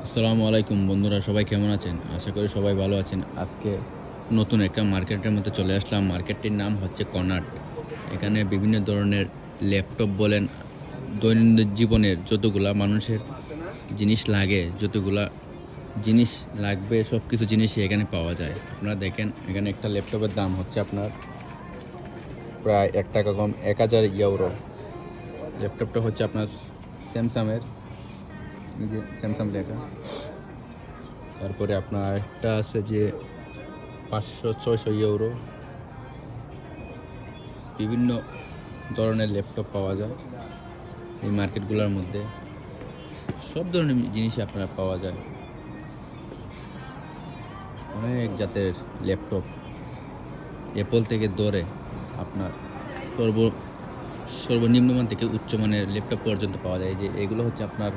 আসসালামু আলাইকুম বন্ধুরা, সবাই কেমন আছেন? আশা করি সবাই ভালো আছেন। আজকে নতুন একটা মার্কেটের মধ্যে চলে আসলাম। মার্কেটটির নাম হচ্ছে কর্নাট। এখানে বিভিন্ন ধরনের ল্যাপটপ বলেন, দৈনন্দিন জীবনের যতগুলা মানুষের জিনিস লাগে, যতগুলা জিনিস লাগবে সব কিছু জিনিসই এখানে পাওয়া যায়। আপনারা দেখেন, এখানে একটা ল্যাপটপের দাম হচ্ছে আপনার প্রায় 1 টাকা কম 1000 ইউরো। ল্যাপটপটা হচ্ছে আপনার স্যামসাংয়ের, এই যে স্যামসাং লেখা। তারপরে আপনার একটা আছে যে 500-600 ইউরো। বিভিন্ন ধরনের ল্যাপটপ পাওয়া যায় এই মার্কেটগুলোর মধ্যে। সব ধরনের জিনিসই আপনারা পাওয়া যায়, অনেক জাতের ল্যাপটপ, অ্যাপল থেকে ধরে আপনার সর্বনিম্ন মান থেকে উচ্চমানের ল্যাপটপ পর্যন্ত পাওয়া যায়। যে এগুলো হচ্ছে আপনার